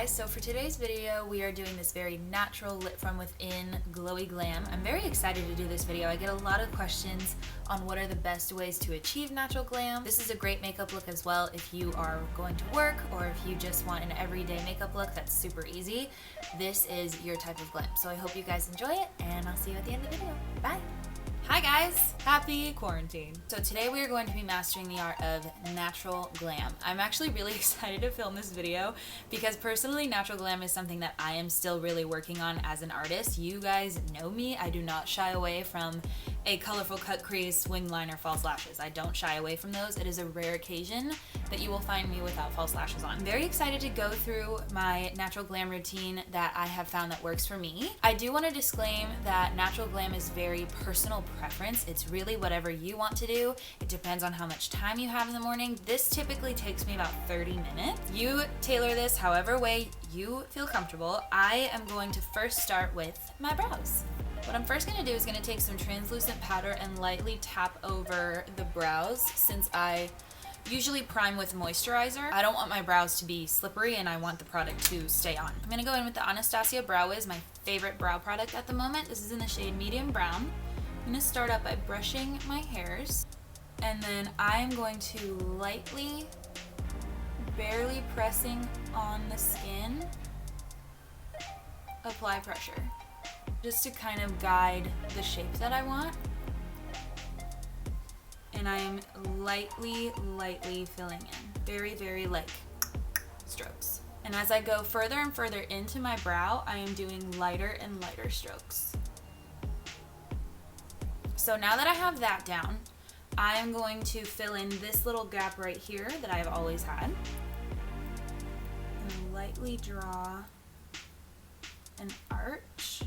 guys, so for today's video we are doing this very natural lit from within glowy glam. I'm very excited to do this video. I get a lot of questions on what are the best ways to achieve natural glam. This is a great makeup look as well if you are going to work or if you just want an everyday makeup look that's super easy. This is your type of glam. So I hope you guys enjoy it and I'll see you at the end of the video. Bye! Hi guys! Happy quarantine! So today we are going to be mastering the art of natural glam. I'm actually really excited to film this video because personally natural glam is something that I am still really working on as an artist. You guys know me, I do not shy away from a colorful cut crease, wing liner, false lashes. I don't shy away from those. It is a rare occasion that you will find me without false lashes on. I'm very excited to go through my natural glam routine that I have found that works for me. I do want to disclaim that natural glam is very personal preference. It's really whatever you want to do. It depends on how much time you have in the morning. This typically takes me about 30 minutes. You tailor this however way you feel comfortable. I am going to first start with my brows. What I'm first going to do is going to take some translucent powder and lightly tap over the brows since I usually prime with moisturizer. I don't want my brows to be slippery and I want the product to stay on. I'm going to go in with the Anastasia Brow Wiz, my favorite brow product at the moment. This is in the shade medium brown. I'm going to start up by brushing my hairs and then I'm going to lightly, barely pressing on the skin, apply pressure. Just to kind of guide the shape that I want. And I'm lightly filling in. Very light strokes. And as I go further and further into my brow, I am doing lighter and lighter strokes. So now that I have that down, I am going to fill in this little gap right here that I've always had. And lightly draw an arch.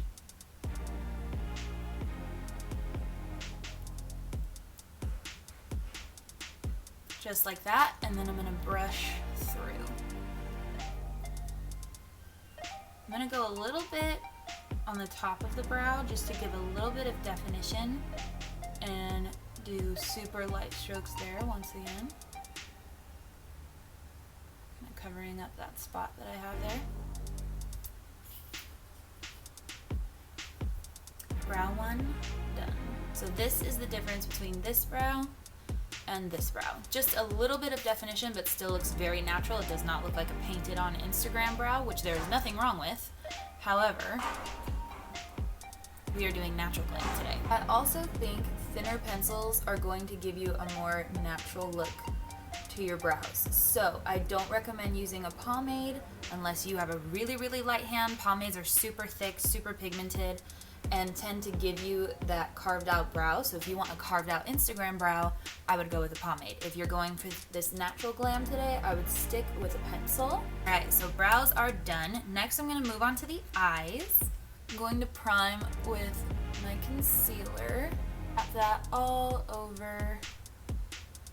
Just like that, and then I'm gonna brush through. I'm gonna go a little bit on the top of the brow just to give a little bit of definition and do super light strokes there once again. Kind of covering up that spot that I have there. Brow one, done. So this is the difference between this brow and this brow. Just a little bit of definition, but still looks very natural. It does not look like a painted on Instagram brow, which there is nothing wrong with. However, we are doing natural glam today. I also think thinner pencils are going to give you a more natural look to your brows. So I don't recommend using a pomade unless you have a really light hand. Pomades are super thick, super pigmented, and tend to give you that carved out brow. So if you want a carved out Instagram brow, I would go with a pomade. If you're going for this natural glam today, I would stick with a pencil. All right, so brows are done. Next, I'm gonna move on to the eyes. I'm going to prime with my concealer. Tap that all over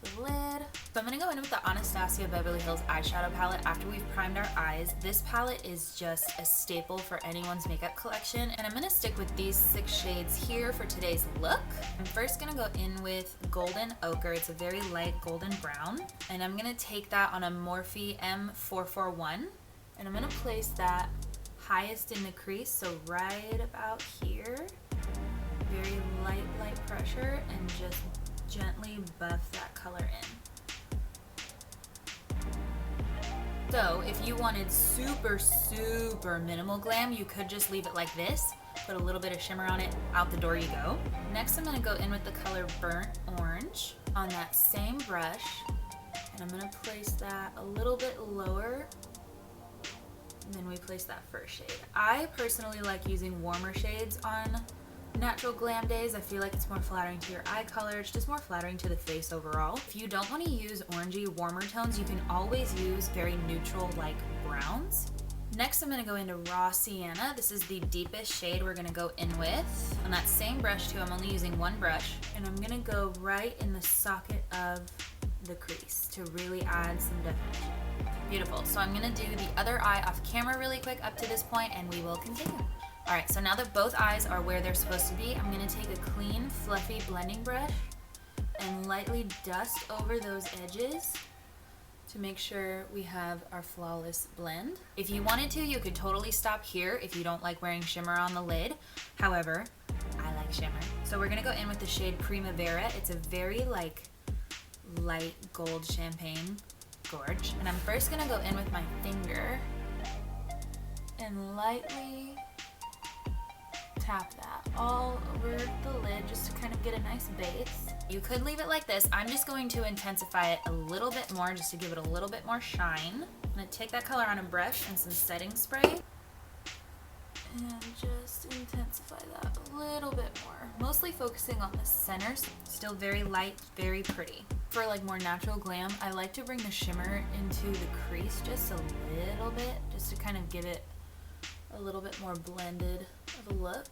the lid. So I'm going to go in with the Anastasia Beverly Hills eyeshadow palette after we've primed our eyes. This palette is just a staple for anyone's makeup collection, and I'm going to stick with these 6 shades here for today's look. I'm first going to go in with Golden Ochre. It's a very light golden brown, and I'm going to take that on a Morphe M441, and I'm going to place that highest in the crease, so right about here. Very light pressure and just gently buff that color in. So if you wanted super minimal glam, you could just leave it like this, put a little bit of shimmer on it, out the door you go. Next I'm going to go in with the color Burnt Orange on that same brush, and I'm going to place that a little bit lower, and then we place that first shade. I personally like using warmer shades on natural glam days. I feel like it's more flattering to your eye color. It's just more flattering to the face overall. If you don't want to use orangey warmer tones, you can always use very neutral like browns. Next I'm going to go into Raw Sienna. This is the deepest shade we're going to go in with. On that same brush too, I'm only using one brush, and I'm going to go right in the socket of the crease to really add some definition. Beautiful. So I'm going to do the other eye off camera really quick up to this point and we will continue. Alright, so now that both eyes are where they're supposed to be, I'm going to take a clean, fluffy blending brush and lightly dust over those edges to make sure we have our flawless blend. If you wanted to, you could totally stop here if you don't like wearing shimmer on the lid. However, I like shimmer. So we're gonna go in with the shade Primavera. It's a very like light gold champagne gorge. And I'm first gonna go in with my finger and lightly tap that all over the lid just to kind of get a nice base. You could leave it like this. I'm just going to intensify it a little bit more just to give it a little bit more shine. I'm gonna take that color on a brush and some setting spray and just intensify that a little bit more. Mostly focusing on the center. Still very light, very pretty. For like more natural glam, I like to bring the shimmer into the crease just a little bit, just to kind of give it a little bit more blended of a look.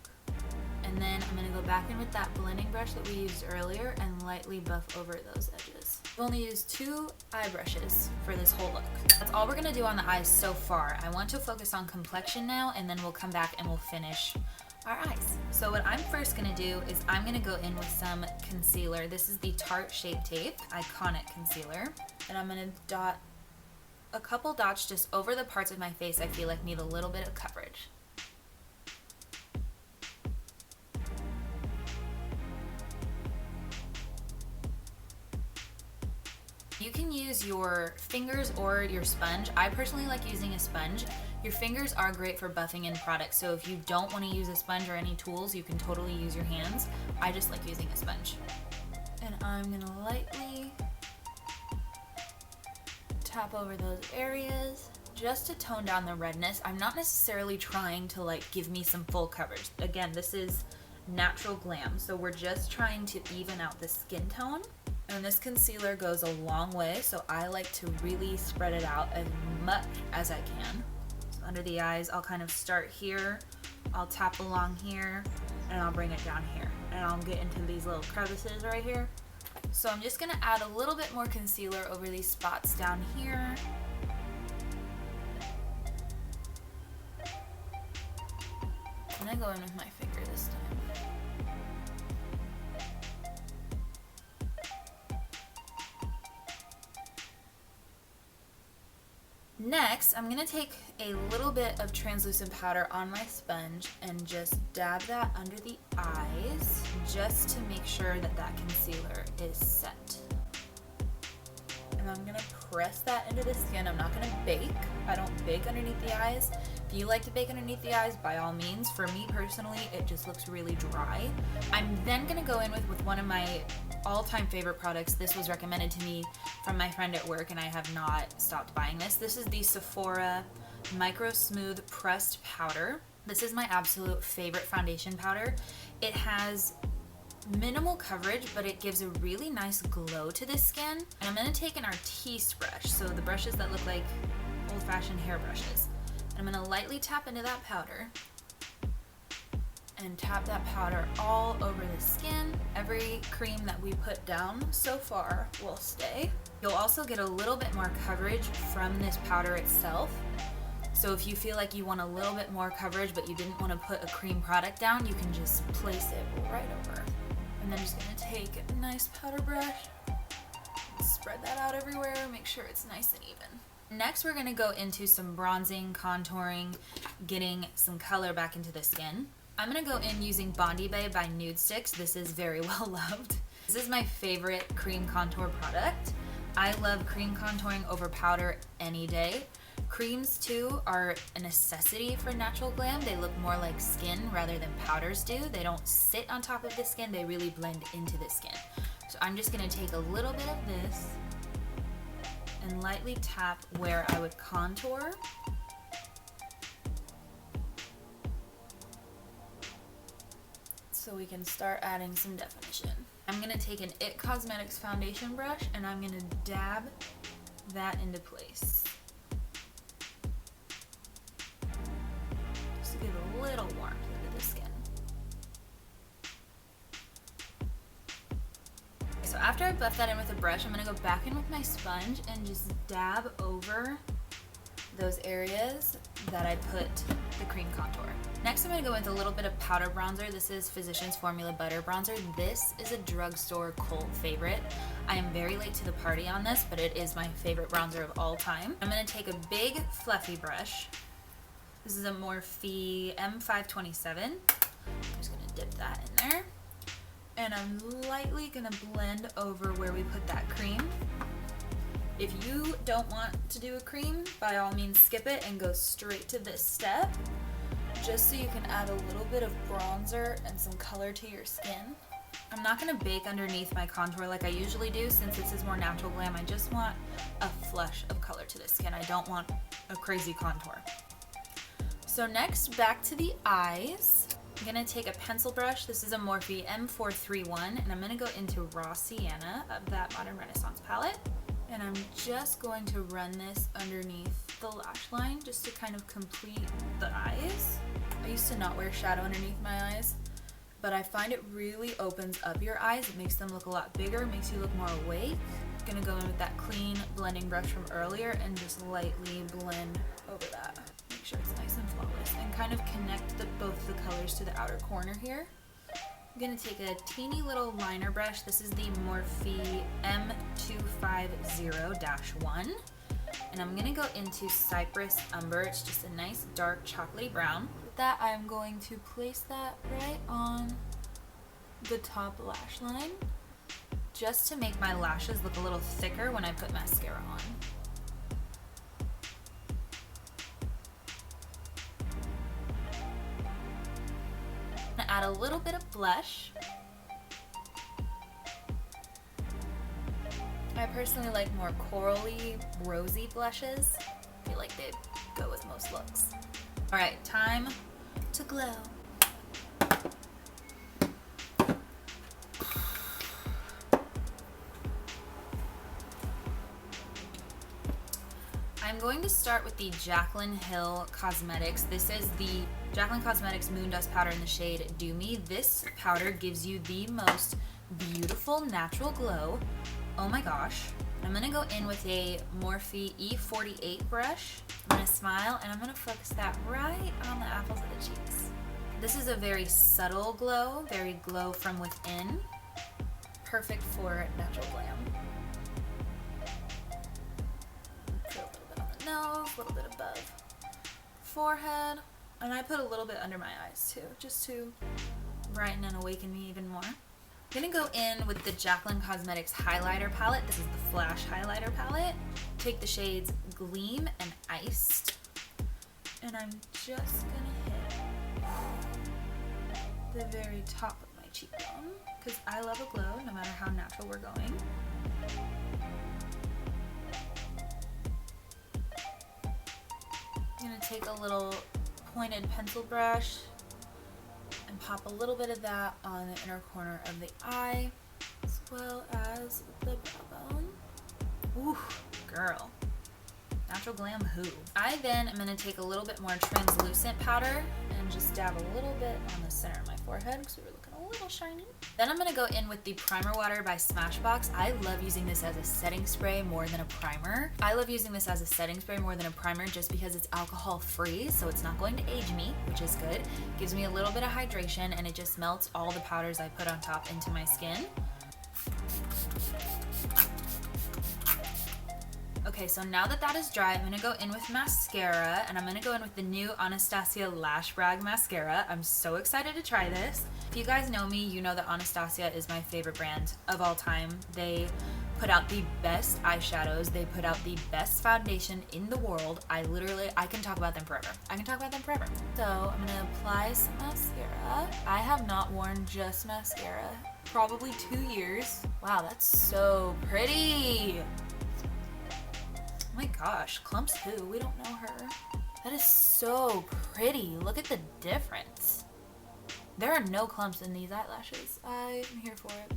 And then I'm gonna go back in with that blending brush that we used earlier and lightly buff over those edges. I've only used 2 eye brushes for this whole look. That's all we're gonna do on the eyes so far. I want to focus on complexion now, and then we'll come back and we'll finish our eyes. So what I'm first gonna do is I'm gonna go in with some concealer. This is the Tarte Shape Tape Iconic Concealer. And I'm gonna dot a couple dots just over the parts of my face I feel like need a little bit of coverage. You can use your fingers or your sponge. I personally like using a sponge. Your fingers are great for buffing in products, so if you don't want to use a sponge or any tools, you can totally use your hands. I just like using a sponge. And I'm gonna lightly tap over those areas just to tone down the redness. I'm not necessarily trying to like give me some full coverage. Again, this is natural glam, so we're just trying to even out the skin tone. And this concealer goes a long way, so I like to really spread it out as much as I can. So under the eyes, I'll kind of start here, I'll tap along here, and I'll bring it down here. And I'll get into these little crevices right here. So I'm just gonna add a little bit more concealer over these spots down here. And then go in with my finger this time. Next, I'm gonna take a little bit of translucent powder on my sponge and just dab that under the eyes just to make sure that that concealer is set. And I'm gonna press that into the skin. I'm not gonna bake. I don't bake underneath the eyes. If you like to bake underneath the eyes, by all means. For me personally, it just looks really dry. I'm then gonna go in with one of my all-time favorite products. This was recommended to me from my friend at work and I have not stopped buying this. This is the Sephora Micro Smooth Pressed Powder. This is my absolute favorite foundation powder. It has minimal coverage, but it gives a really nice glow to the skin. And I'm gonna take an artiste brush, so the brushes that look like old-fashioned hair brushes. And I'm gonna lightly tap into that powder and tap that powder all over the skin. Every cream that we put down so far will stay. You'll also get a little bit more coverage from this powder itself. So if you feel like you want a little bit more coverage but you didn't want to put a cream product down, you can just place it right over. And then just gonna take a nice powder brush, spread that out everywhere, make sure it's nice and even. Next, we're gonna go into some bronzing, contouring, getting some color back into the skin. I'm gonna go in using Bondi Bay by Nude Sticks. This is very well loved. This is my favorite cream contour product. I love cream contouring over powder any day. Creams too are a necessity for natural glam. They look more like skin rather than powders do. They don't sit on top of the skin, they really blend into the skin. So I'm just gonna take a little bit of this and lightly tap where I would contour. So we can start adding some definition. I'm gonna take an IT Cosmetics foundation brush and I'm gonna dab that into place. Just to give a little warmth into the skin. So after I buff that in with a brush, I'm gonna go back in with my sponge and just dab over those areas that I put the cream contour. Next, I'm going to go into a little bit of powder bronzer. This is Physicians Formula Butter Bronzer. This is a drugstore cult favorite. I am very late to the party on this, but it is my favorite bronzer of all time. I'm going to take a big fluffy brush. This is a Morphe M527. I'm just going to dip that in there. And I'm lightly going to blend over where we put that cream. If you don't want to do a cream, by all means skip it and go straight to this step, just so you can add a little bit of bronzer and some color to your skin. I'm not going to bake underneath my contour like I usually do, since this is more natural glam. I just want a flush of color to the skin. I don't want a crazy contour. So next, back to the eyes. I'm going to take a pencil brush. This is a Morphe M431, and I'm going to go into Raw Sienna of that Modern Renaissance palette. And I'm just going to run this underneath the lash line just to kind of complete the eyes. I used to not wear shadow underneath my eyes, but I find it really opens up your eyes. It makes them look a lot bigger, makes you look more awake. I'm gonna go in with that clean blending brush from earlier and just lightly blend over that. Make sure it's nice and flawless and kind of connect both the colors to the outer corner here. I'm going to take a teeny little liner brush. This is the Morphe M250-1. And I'm going to go into Cypress Umber. It's just a nice dark chocolatey brown. With that, I'm going to place that right on the top lash line, just to make my lashes look a little thicker when I put mascara on. Add a little bit of blush. I personally like more corally, rosy blushes. I feel like they go with most looks. All right, time to glow. I'm going to start with the Jaclyn Hill Cosmetics. This is the Jaclyn Cosmetics Moon Dust Powder in the shade Do Me. This powder gives you the most beautiful natural glow. Oh my gosh. I'm going to go in with a Morphe E48 brush. I'm going to smile and I'm going to focus that right on the apples of the cheeks. This is a very subtle glow, very glow from within. Perfect for natural glam. Nose, a little bit above forehead, and I put a little bit under my eyes too, just to brighten and awaken me even more. I'm gonna go in with the Jaclyn Cosmetics highlighter palette. This is the Flash highlighter palette. Take the shades Gleam and Iced, and I'm just gonna hit the very top of my cheekbone, because I love a glow no matter how natural we're going. I'm going to take a little pointed pencil brush and pop a little bit of that on the inner corner of the eye, as well as the brow bone. Ooh, girl. Natural glam who? I then am going to take a little bit more translucent powder and just dab a little bit on the center of my forehead because we were looking a little shiny. Then I'm going to go in with the Primer Water by Smashbox. I love using this as a setting spray more than a primer. I love using this as a setting spray more than a primer just because it's alcohol free, so it's not going to age me, which is good. Gives me a little bit of hydration and it just melts all the powders I put on top into my skin. Okay, so now that that is dry, I'm going to go in with mascara, and I'm going to go in with the new Anastasia Lash Brag Mascara. I'm so excited to try this. If you guys know me, you know that Anastasia is my favorite brand of all time. They put out the best eyeshadows. They put out the best foundation in the world. I can talk about them forever. So I'm going to apply some mascara. I have not worn just mascara probably 2 years. Wow, that's so pretty. Oh my gosh, Clumps who? We don't know her. That is so pretty. Look at the difference. There are no clumps in these eyelashes. I'm here for it.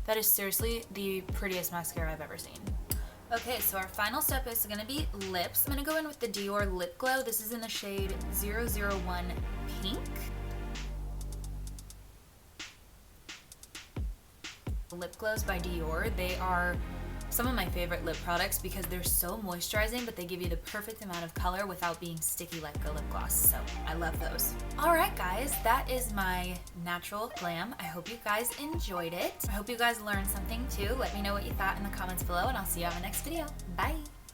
That is seriously the prettiest mascara I've ever seen. Okay, so our final step is going to be lips. I'm going to go in with the Dior Lip Glow. This is in the shade 001 Pink. Lip glows by Dior, they are some of my favorite lip products because they're so moisturizing, but they give you the perfect amount of color without being sticky like a lip gloss. So I love those. Alright guys, that is my natural glam. I hope you guys enjoyed it. I hope you guys learned something too. Let me know what you thought in the comments below, and I'll see you on my next video. Bye!